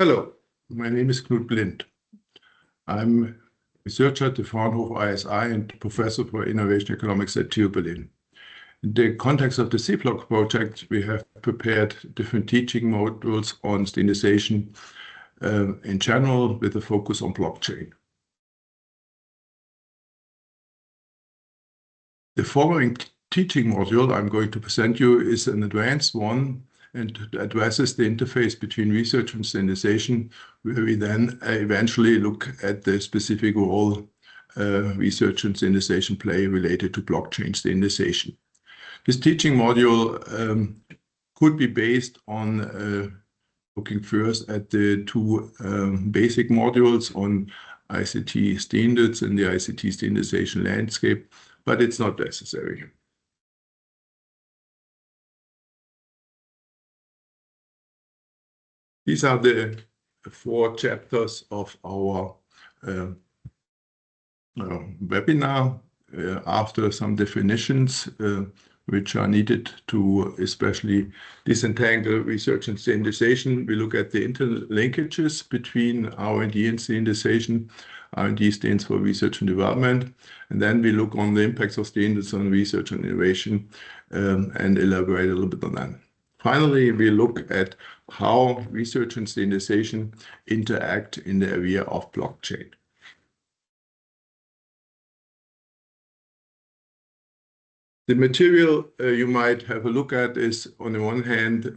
Hello, my name is Knut Blind. I'm researcher at the Fraunhofer ISI and professor for innovation economics at TU Berlin. In the context of the C-Block project, we have prepared different teaching modules on standardization in general with a focus on blockchain. The following teaching module I'm going to present you is an advanced one and addresses the interface between research and standardization, where we then eventually look at the specific role research and standardization play related to blockchain standardization. This teaching module could be based on looking first at the two basic modules on ICT standards and the ICT standardization landscape, but it's not necessary. These are the 4 chapters of our webinar. After some definitions which are needed to especially disentangle research and standardization, we look at the interlinkages between R&D and standardization. R&D stands for research and development, and then we look on the impacts of standards on research and innovation and elaborate a little bit on that. Finally, we look at how research and standardization interact in the area of blockchain. The material you might have a look at is, on the one hand,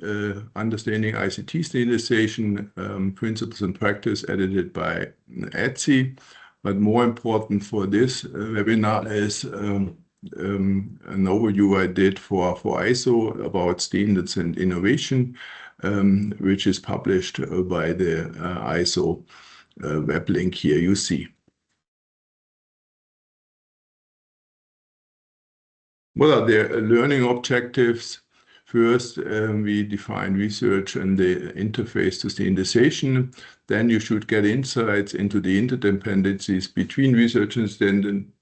Understanding ICT Standardization, Principles and Practice, edited by ETSI. But more important for this webinar is an overview I did for ISO about standards and innovation, which is published by the ISO web link here you see. What are the learning objectives? First, we define research and the interface to standardization. Then you should get insights into the interdependencies between research and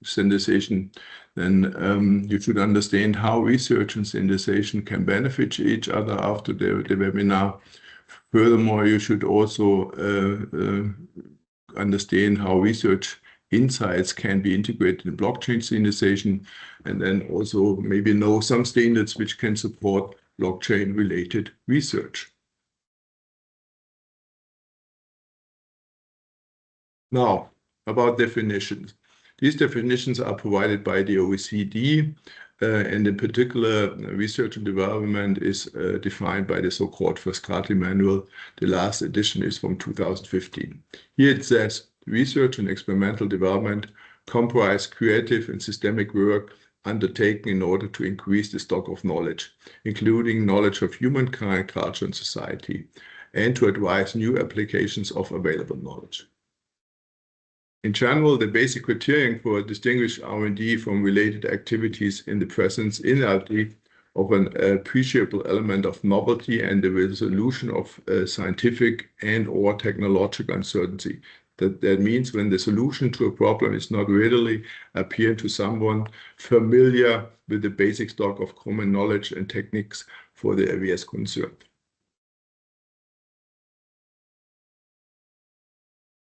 standardization. Then you should understand how research and standardization can benefit each other after the webinar. Furthermore, you should also understand how research insights can be integrated in blockchain standardization, and then also maybe know some standards which can support blockchain-related research. Now, about definitions. These definitions are provided by the OECD, and in particular, research and development is defined by the so-called Frascati manual. The last edition is from 2015. Here it says, research and experimental development comprise creative and systemic work undertaken in order to increase the stock of knowledge, including knowledge of humankind, culture, and society, and to advise new applications of available knowledge. In general, the basic criterion for distinguish R&D from related activities in the presence in R&D of an appreciable element of novelty and the resolution of scientific and/or technological uncertainty. That means when the solution to a problem is not readily apparent to someone familiar with the basic stock of common knowledge and techniques for the areas concerned.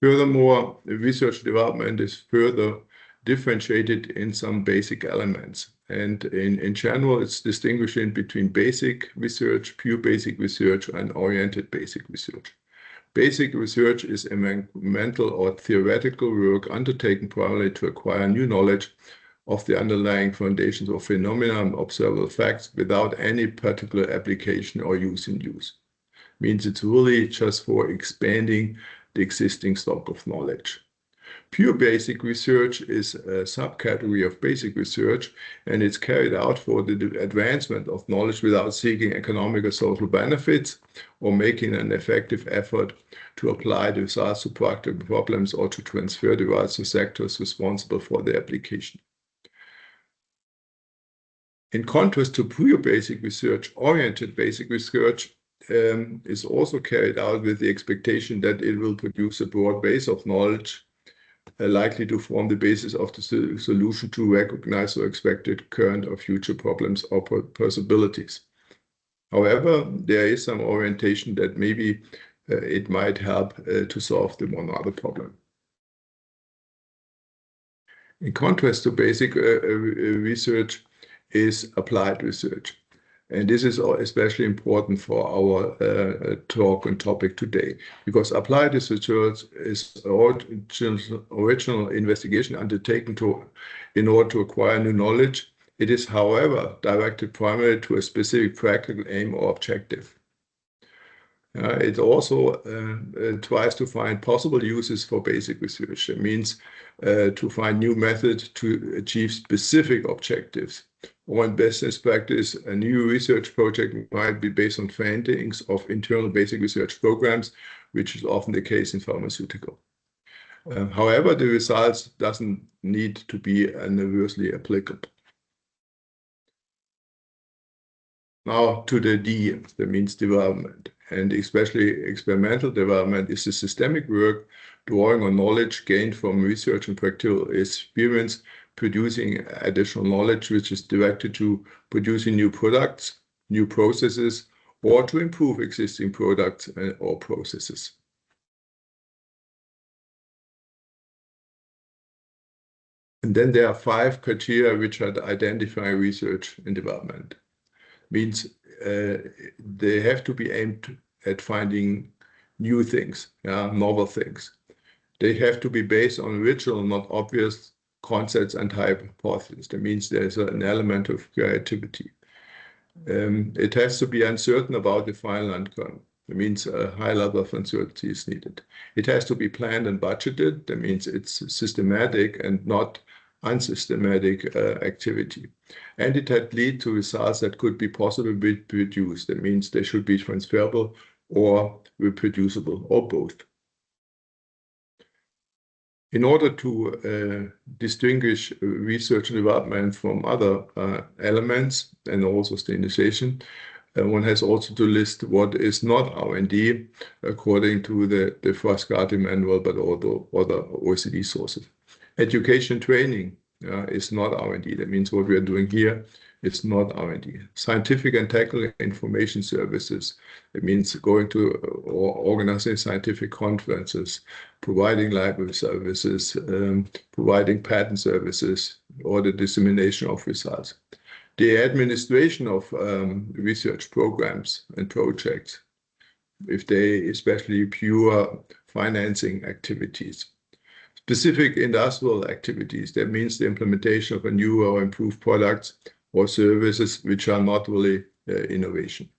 Furthermore, research development is further differentiated in some basic elements. And in general, it's distinguishing between basic research, pure basic research, and oriented basic research. Basic research is mental or theoretical work undertaken primarily to acquire new knowledge of the underlying foundations of phenomena and observable facts without any particular application or use in use. Means it's really just for expanding the existing stock of knowledge. Pure basic research is a subcategory of basic research, and it's carried out for the advancement of knowledge without seeking economic or social benefits or making an effective effort to apply the results to practical problems or to transfer the results to sectors responsible for the application. In contrast to pure basic research, oriented basic research is also carried out with the expectation that it will produce a broad base of knowledge likely to form the basis of the solution to recognize or expected current or future problems or possibilities. However, there is some orientation that maybe it might help to solve the one other problem. In contrast to basic research is applied research. And this is especially important for our talk and topic today, because applied research is original investigation undertaken in order to acquire new knowledge. It is, however, directed primarily to a specific practical aim or objective. It also tries to find possible uses for basic research. It means to find new methods to achieve specific objectives. Or in business practice, a new research project might be based on findings of internal basic research programs, which is often the case in pharmaceutical. However, the results doesn't need to be universally applicable. Now to the D, that means development. And especially experimental development is the systemic work drawing on knowledge gained from research and practical experience, producing additional knowledge which is directed to producing new products, new processes, or to improve existing products or processes. And then there are 5 criteria which are identifying research and development. Means they have to be aimed at finding new things, novel things. They have to be based on original, not obvious concepts and hypotheses. That means there's an element of creativity. It has to be uncertain about the final outcome. That means a high level of uncertainty is needed. It has to be planned and budgeted. That means it's systematic and not unsystematic activity. And it had lead to results that could be possibly reproduced. That means they should be transferable or reproducible, or both. In order to distinguish research and development from other elements and also standardization, one has also to list what is not R&D according to the Frascati manual, but also other OECD sources. Education training is not R&D. That means what we are doing here is not R&D. Scientific and technical information services. It means going to or organizing scientific conferences, providing library services, providing patent services, or the dissemination of results. The administration of research programs and projects, if they especially pure financing activities. Specific industrial activities, that means the implementation of a new or improved products or services which are not really innovation.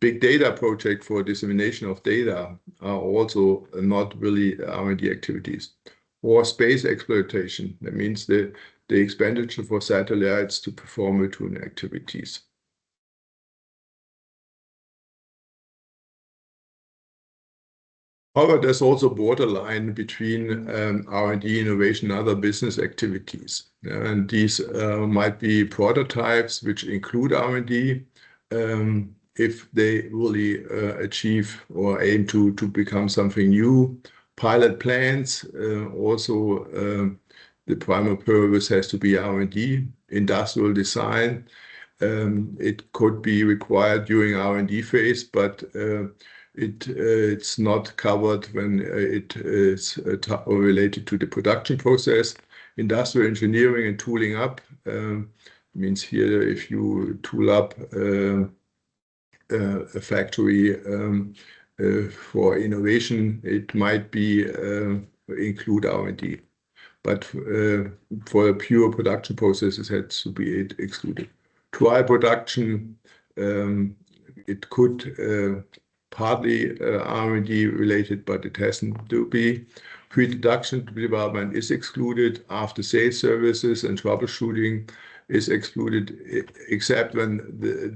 Big data project for dissemination of data are also not really R&D activities. Or space exploitation, that means the expenditure for satellites to perform routine activities. However, there's also a borderline between R&D, innovation, and other business activities. And these might be prototypes which include R&D if they really achieve or aim to become something new. Pilot plans, also the primary purpose has to be R&D. Industrial design, it could be required during R&D phase, but it's not covered when it is related to the production process. Industrial engineering and tooling up means here if you tool up a factory for innovation, it might be include R&D. But for a pure production process, it has to be excluded. Trial production, it could partly R&D related, but it hasn't to be. Pre-production development is excluded. After sales services and troubleshooting is excluded, except when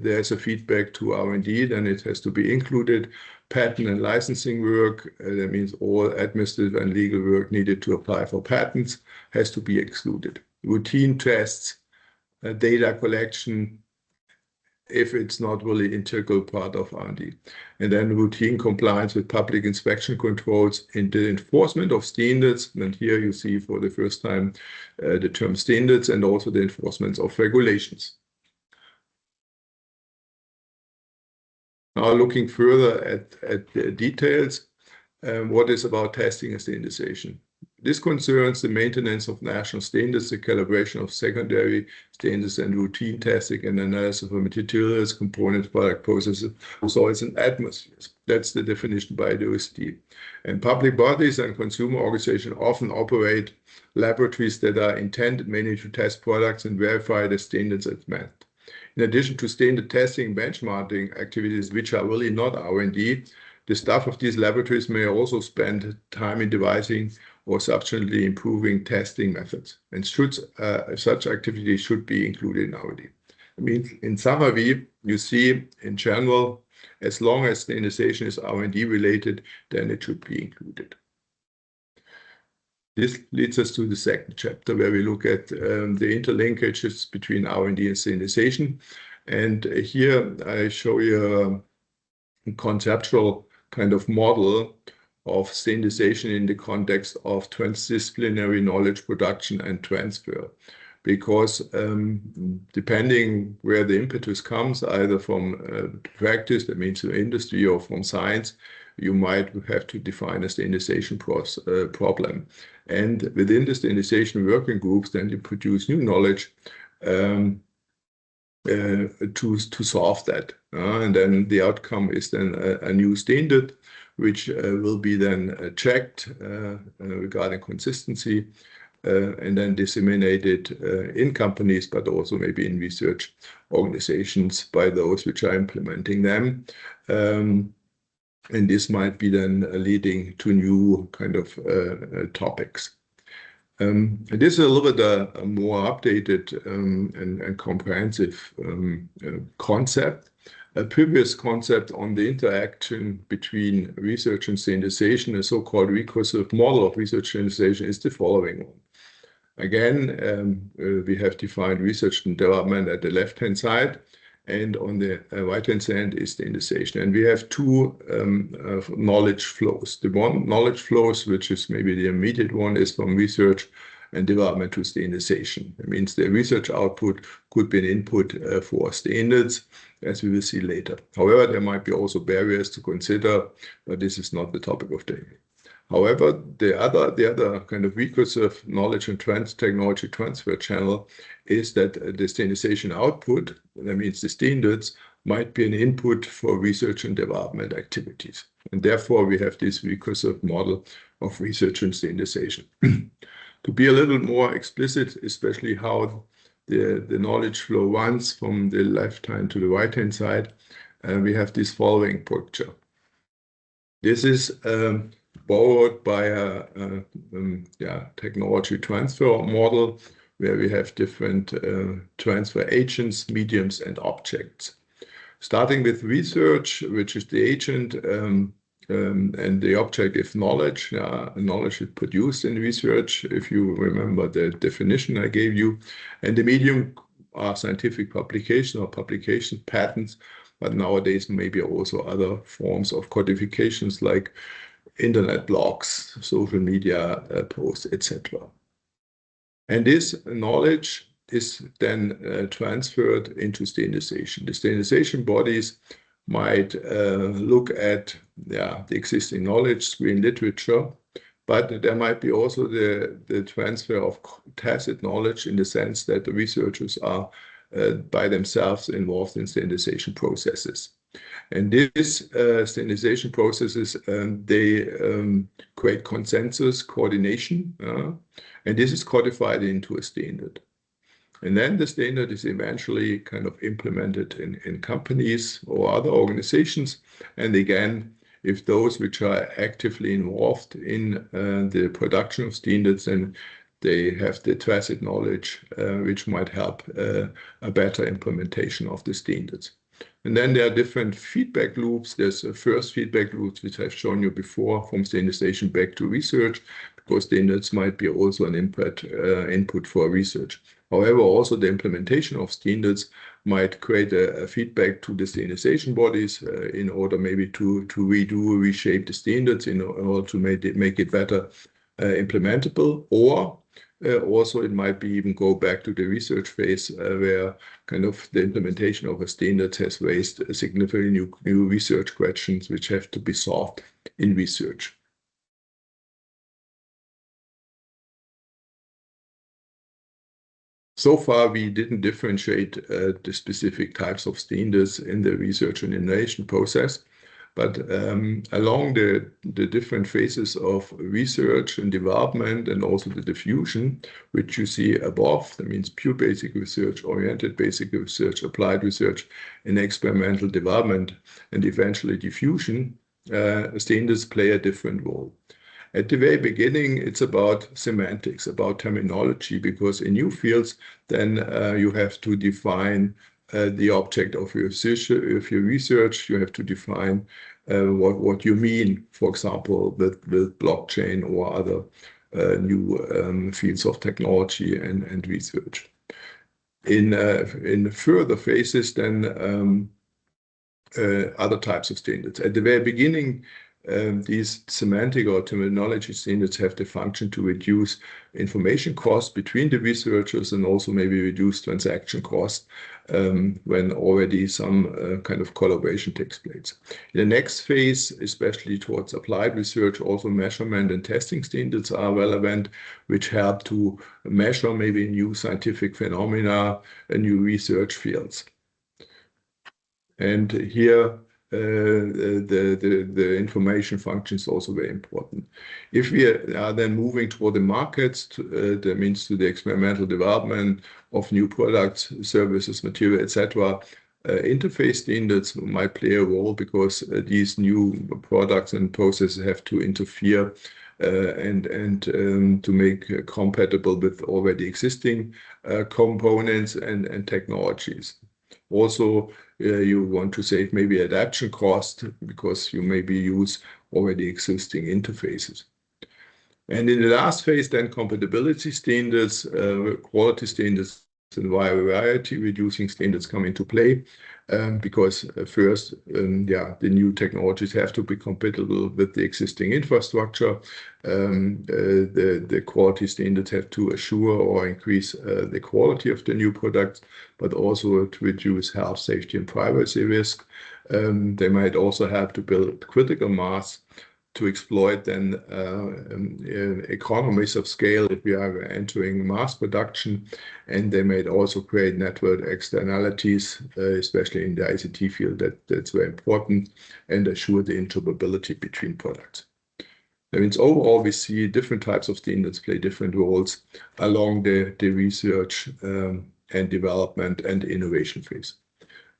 there's a feedback to R&D, then it has to be included. Patent and licensing work, that means all administrative and legal work needed to apply for patents, has to be excluded. Routine tests, data collection, if it's not really integral part of R&D. And then routine compliance with public inspection controls and the enforcement of standards. And here you see for the first time the term standards and also the enforcement of regulations. Now looking further at the details, what is about testing and standardization? This concerns the maintenance of national standards, the calibration of secondary standards, and routine testing and analysis of materials, components, product processes, soils, and atmospheres. That's the definition by the OECD. And public bodies and consumer organizations often operate laboratories that are intended mainly to test products and verify the standards are met. In addition to standard testing and benchmarking activities, which are really not R&D, the staff of these laboratories may also spend time in devising or substantially improving testing methods, and such activities should be included in R&D. I mean, in summary, you see, in general, as long as standardization is R&D related, then it should be included. This leads us to the second chapter, where we look at the interlinkages between R&D and standardization. And here I show you a conceptual kind of model of standardization in the context of transdisciplinary knowledge production and transfer. Because depending where the impetus comes, either from practice, that means the industry, or from science, you might have to define a standardization problem. And within the standardization working groups, then you produce new knowledge to solve that. And then the outcome is then a new standard, which will be then checked regarding consistency and then disseminated in companies, but also maybe in research organizations by those which are implementing them. And this might be then leading to new kind of topics. This is a little bit a more updated and comprehensive concept. A previous concept on the interaction between research and standardization, a so-called recursive model of research standardization, is the following one. Again, we have defined research and development at the left-hand side, and on the right-hand side is standardization. And we have two knowledge flows. The one knowledge flows, which is maybe the immediate one, is from research and development to standardization. It means the research output could be an input for standards, as we will see later. However, there might be also barriers to consider, but this is not the topic of the day. However, the other kind of recursive knowledge and technology transfer channel is that the standardization output, that means the standards, might be an input for research and development activities. And therefore, we have this recursive model of research and standardization. To be a little more explicit, especially how the knowledge flow runs from the left-hand to the right-hand side, we have this following picture. This is borrowed by a technology transfer model where we have different transfer agents, mediums, and objects. Starting with research, which is the agent, and the object is knowledge. Knowledge is produced in research, if you remember the definition I gave you. And the medium are scientific publication or publication patents, but nowadays maybe also other forms of codifications like internet blogs, social media posts, etc. And this knowledge is then transferred into standardization. The standardization bodies might look at the existing knowledge, screen literature, but there might be also the transfer of tacit knowledge in the sense that the researchers are by themselves involved in standardization processes. And these standardization processes, they create consensus, coordination, and this is codified into a standard. And then the standard is eventually kind of implemented in companies or other organizations. And again, if those which are actively involved in the production of standards, then they have the tacit knowledge, which might help a better implementation of the standards. And then there are different feedback loops. There's a first feedback loop, which I've shown you before, from standardization back to research, because standards might be also an input for research. However, also the implementation of standards might create a feedback to the standardization bodies in order maybe to reshape the standards in order to make it better implementable, or also it might be even go back to the research phase where kind of the implementation of a standard has raised significantly new research questions which have to be solved in research. So far, we didn't differentiate the specific types of standards in the research and innovation process. But along the different phases of research and development and also the diffusion, which you see above, that means pure basic research, oriented basic research, applied research, and experimental development, and eventually diffusion, standards play a different role. At the very beginning, it's about semantics, about terminology, because in new fields, then you have to define the object of your research. You have to define what you mean, for example, with blockchain or other new fields of technology and research. In further phases, then other types of standards. At the very beginning, these semantic or terminology standards have the function to reduce information costs between the researchers and also maybe reduce transaction costs when already some kind of collaboration takes place. In the next phase, especially towards applied research, also measurement and testing standards are relevant, which help to measure maybe new scientific phenomena and new research fields. And here, the information function is also very important. If we are then moving toward the markets, that means to the experimental development of new products, services, material, etc., interface standards might play a role because these new products and processes have to interfere and to make compatible with already existing components and technologies. Also, you want to save maybe adaptation cost because you maybe use already existing interfaces. And in the last phase, then compatibility standards, quality standards, and variety reducing standards come into play because first, the new technologies have to be compatible with the existing infrastructure. The quality standards have to assure or increase the quality of the new products, but also to reduce health, safety, and privacy risk. They might also help to build critical mass to exploit then economies of scale if we are entering mass production, and they may also create network externalities, especially in the ICT field. That's very important, and assure the interoperability between products. That means overall we see different types of standards play different roles along the research and development and innovation phase.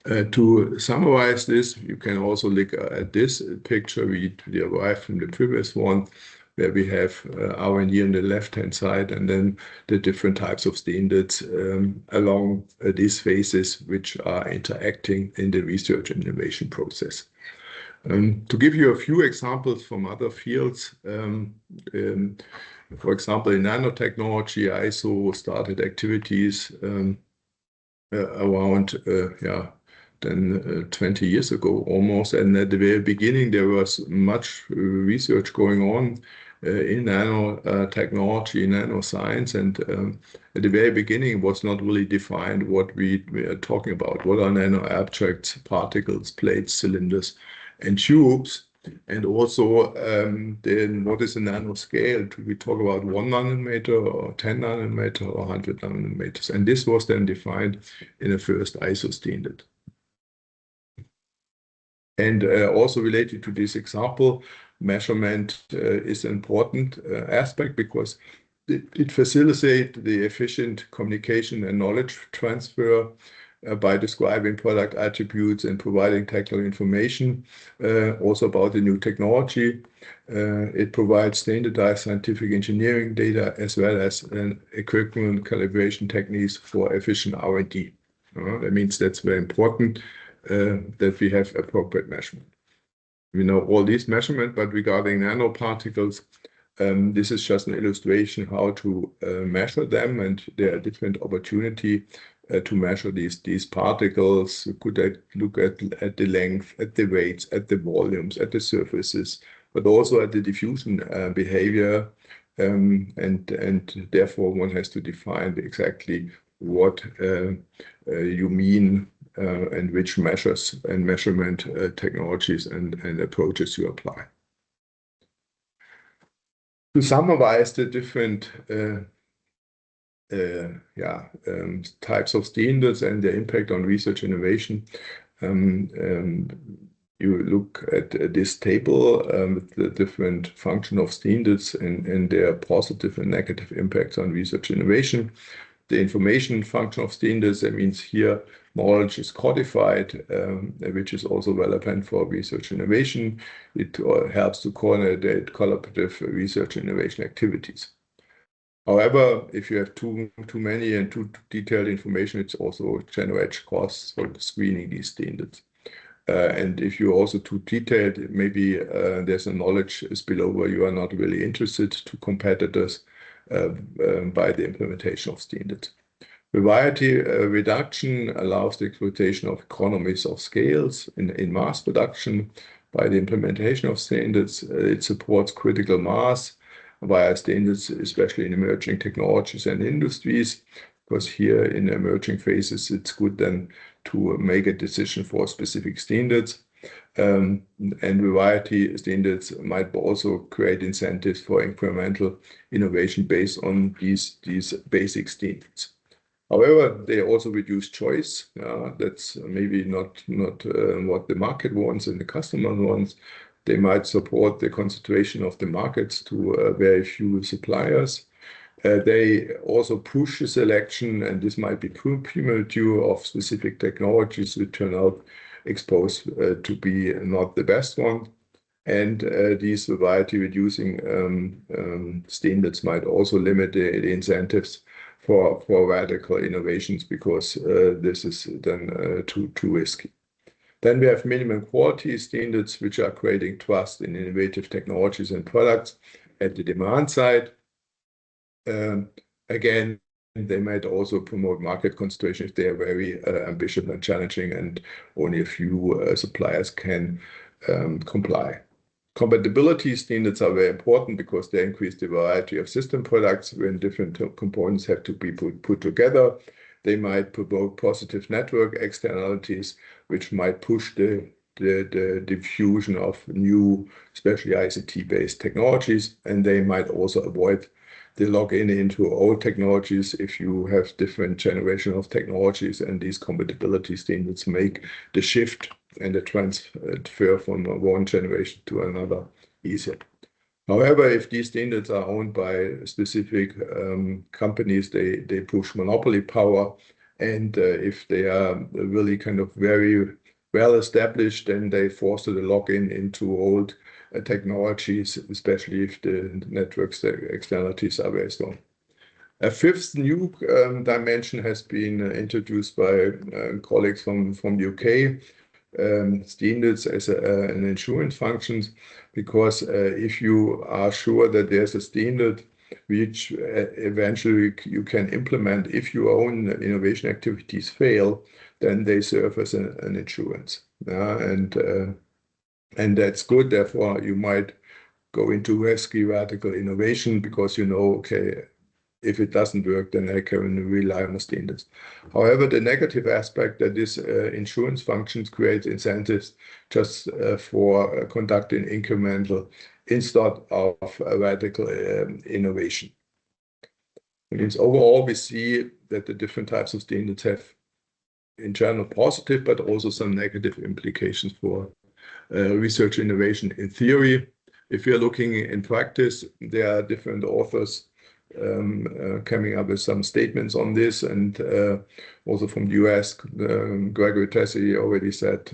To summarize this, you can also look at this picture we derived from the previous one, where we have R&D on the left-hand side, and then the different types of standards along these phases which are interacting in the research and innovation process. To give you a few examples from other fields, for example, in nanotechnology, ISO started activities around 20 years ago almost, and at the very beginning there was much research going on in nanotechnology, nanoscience, and at the very beginning it was not really defined what we are talking about. What are nano objects, particles, plates, cylinders, and tubes? And also, then what is a nanoscale? Do we talk about 1 nanometer or 10 nanometer or 100 nanometers? And this was then defined in the first ISO standard. And also related to this example, measurement is an important aspect because it facilitates the efficient communication and knowledge transfer by describing product attributes and providing technical information, also about the new technology. It provides standardized scientific engineering data as well as equipment calibration techniques for efficient R&D. That means that's very important that we have appropriate measurement. We know all these measurements, but regarding nanoparticles, this is just an illustration how to measure them, and there are different opportunities to measure these particles. You could look at the length, at the weights, at the volumes, at the surfaces, but also at the diffusion behavior and therefore one has to define exactly what you mean and which measures and measurement technologies and approaches you apply. To summarize the different types of standards and their impact on research innovation, you look at this table with the different function of standards and their positive and negative impacts on research innovation. The information function of standards, that means here knowledge is codified, which is also relevant for research innovation. It helps to coordinate collaborative research innovation activities. However, if you have too many and too detailed information, it also generates costs for screening these standards. And if you're also too detailed, maybe there's a knowledge spillover where you are not really interested to competitors by the implementation of standards. Variety reduction allows the exploitation of economies of scales in mass production. By the implementation of standards, it supports critical mass via standards, especially in emerging technologies and industries, because here in emerging phases, it's good then to make a decision for specific standards. And variety standards might also create incentives for incremental innovation based on these basic standards. However, they also reduce choice. That's maybe not what the market wants and the customer wants. They might support the concentration of the markets to very few suppliers. They also push the selection, and this might be premature of specific technologies that turn out exposed to be not the best one. And these variety reducing standards might also limit the incentives for radical innovations, because this is then too risky. Then we have minimum quality standards, which are creating trust in innovative technologies and products at the demand side. Again, they might also promote market concentration if they are very ambitious and challenging and only a few suppliers can comply. Compatibility standards are very important because they increase the variety of system products when different components have to be put together. They might provoke positive network externalities, which might push the diffusion of new, especially ICT-based technologies, and they might also avoid the login into old technologies if you have different generation of technologies, and these compatibility standards make the shift and the transfer from one generation to another easier. However, if these standards are owned by specific companies, they push monopoly power, and if they are really kind of very well established, then they foster the login into old technologies, especially if the networks externalities are very strong. A fifth new dimension has been introduced by colleagues from the UK, standards as an insurance function, because if you are sure that there's a standard which eventually you can implement, if your own innovation activities fail, then they serve as an insurance. And that's good. Therefore, you might go into risky radical innovation because you know, okay, if it doesn't work, then I can rely on the standards. However, the negative aspect that this insurance functions creates incentives just for conducting incremental instead of radical innovation. It means overall we see that the different types of standards have in general positive, but also some negative implications for research innovation in theory. If you're looking in practice, there are different authors coming up with some statements on this, and also from the US, Gregory Tessy already said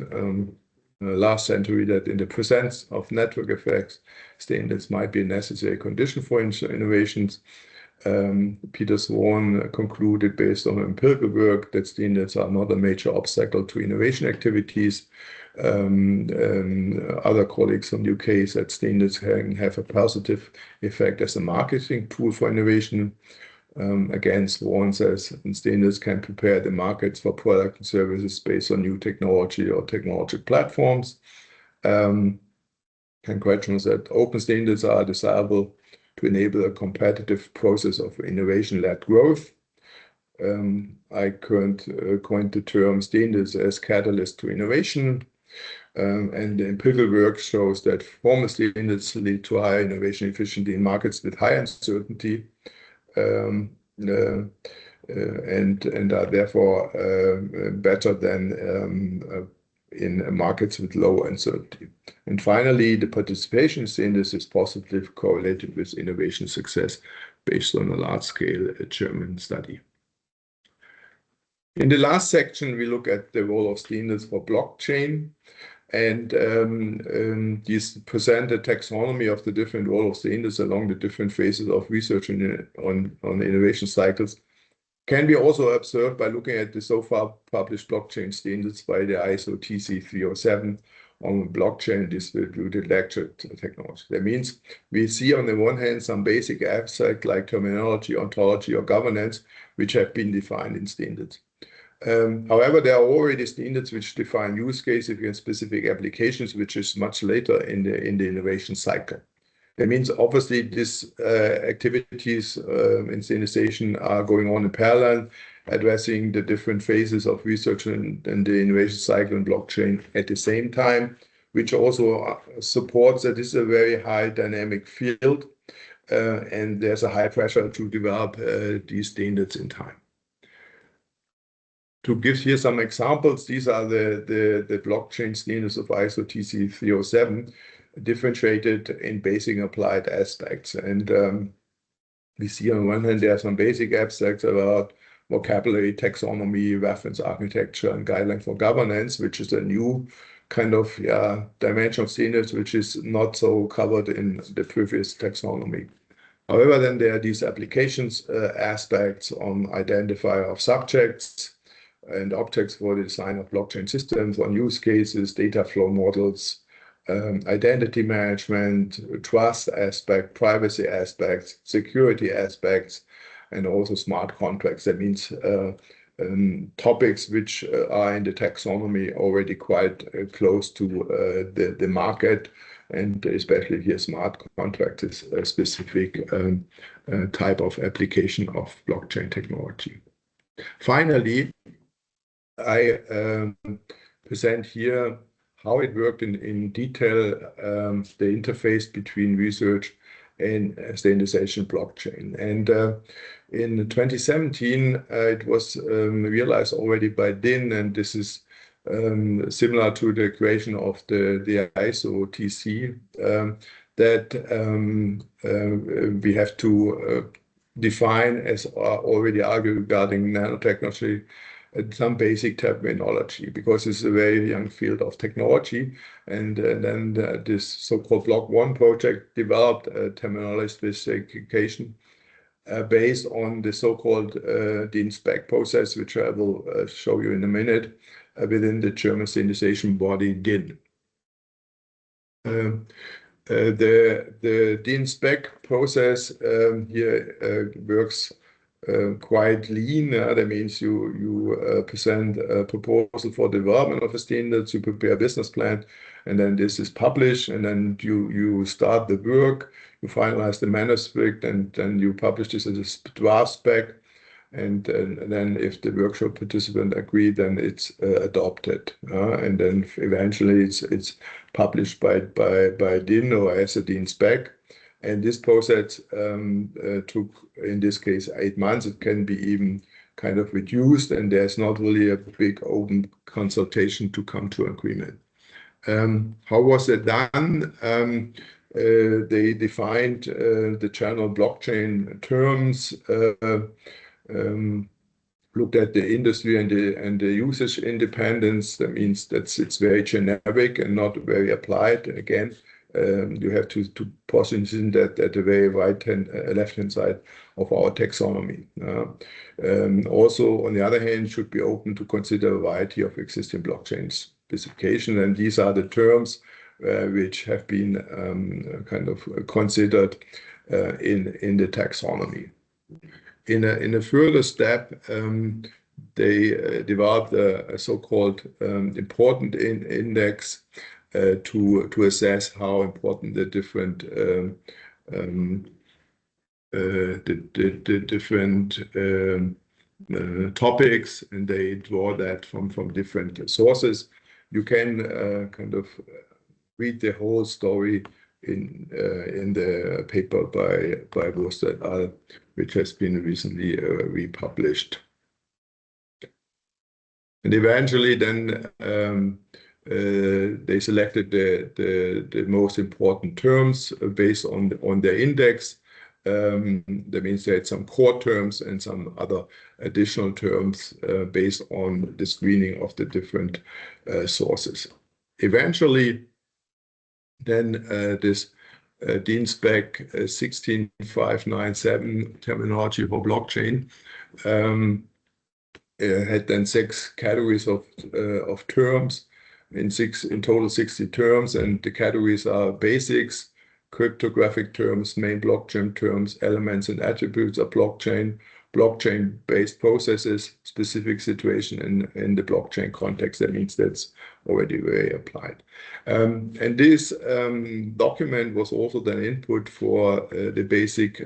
last century that in the presence of network effects, standards might be a necessary condition for innovations. Peter Swan concluded based on empirical work that standards are not a major obstacle to innovation activities. Other colleagues from the UK said standards can have a positive effect as a marketing tool for innovation. Again, Swan says standards can prepare the markets for products and services based on new technology or technology platforms. Ken Gretchen said open standards are desirable to to enable a competitive process of innovation-led growth. I coined the term standards as catalyst to innovation. And the empirical work shows that formal standards lead to higher innovation efficiency in markets with high uncertainty, and are therefore better than in markets with low uncertainty. And finally, the participation standards is positively correlated with innovation success based on a large-scale German study. In the last section, we look at the role of standards for blockchain. And these present a taxonomy of the different role of standards along the different phases of research on innovation cycles. Can be also observed by looking at the so far published blockchain standards by the ISO TC 307 on blockchain distributed ledger technology. That means we see on the one hand some basic aspects like terminology, ontology, or governance, which have been defined in standards. However, there are already standards which define use cases and specific applications, which is much later in the innovation cycle. That means obviously these activities in standardization are going on in parallel, addressing the different phases of research and the innovation cycle in blockchain at the same time, which also supports that this is a very high dynamic field, and there's a high pressure to develop these standards in time. To give here some examples, these are the blockchain standards of ISO TC 307, differentiated in basic and applied aspects. And we see on one hand, there are some basic aspects about vocabulary, taxonomy, reference architecture, and guideline for governance, which is a new kind of dimension of standards, which is not so covered in the previous taxonomy. However, then there are these applications aspects on identifier of subjects and objects for the design of blockchain systems, on use cases, data flow models, identity management, trust aspect, privacy aspects, security aspects, and also smart contracts. That means topics which are in the taxonomy already quite close to the market, and especially here smart contracts is a specific type of application of blockchain technology. Finally, I present here how it worked in detail, the interface between research and standardization blockchain. And in 2017, it was realized already by DIN, and this is similar to the creation of the ISO TC, that we have to define, as already argued regarding nanotechnology, some basic terminology, because it's a very young field of technology. And then this so-called Block 1 project developed a terminology specification based on the so-called DIN-spec process, which I will show you in a minute, within the German standardization body DIN. The DIN-spec process here works quite lean. That means you present a proposal for development of a standard, you prepare a business plan, and then this is published, and then you start the work, you finalize the manuscript, and then you publish this as a draft spec, and then if the workshop participants agree, then it's adopted, and then eventually it's published by DIN or as a DIN spec. And this process took, in this case, 8 months. It can be even kind of reduced, and there's not really a big open consultation to come to agreement. How was it done? They defined the general blockchain terms, looked at the industry and the usage independence. That means that it's very generic and not very applied. And again, you have to position that at the very left-hand side of our taxonomy. Also, on the other hand, should be open to consider a variety of existing blockchain specifications, and these are the terms which have been kind of considered in the taxonomy. In a further step, they developed a so-called important index to assess how important the different the different topics, and they draw that from different sources. You can kind of read the whole story in the paper by Wurst et al., which has been recently republished. And eventually, then they selected the most important terms based on their index. That means they had some core terms and some other additional terms based on the screening of the different sources. Eventually, then this DIN-SPEC 16597 terminology for blockchain had then 6 categories of terms, in total 60 terms, and the categories are basics, cryptographic terms, main blockchain terms, elements and attributes of blockchain, blockchain-based processes, specific situation in the blockchain context. That means that's already very applied. And this document was also then input for the basic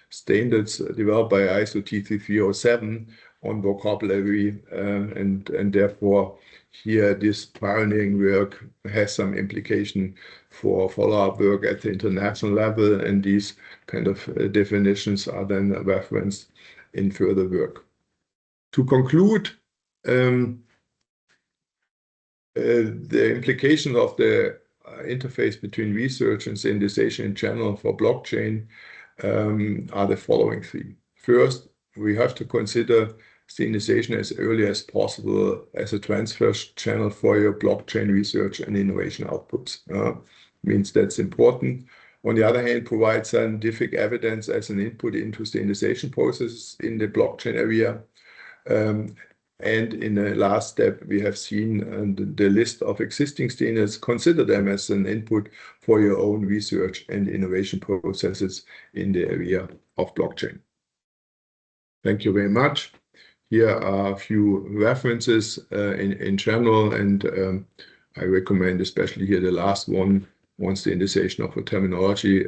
standards developed by ISO 13307 on vocabulary, and therefore here this pioneering work has some implication for follow-up work at the international level, and these kind of definitions are then referenced in further work. To conclude, the implications of the interface between research and standardization in general for blockchain are the following 3. First, we have to consider standardization as early as possible as a transfer channel for your blockchain research and innovation outputs. Means that's important. On the other hand, provide scientific evidence as an input into standardization processes in the blockchain area. And in the last step, we have seen the list of existing standards. Consider them as an input for your own research and innovation processes in the area of blockchain. Thank you very much. Here are a few references in general, and I recommend especially here the last one, standardization of a terminology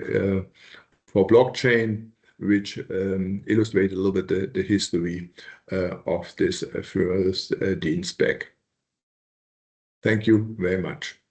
for blockchain, which illustrates a little bit the history of this first DIN-SPEC. Thank you very much.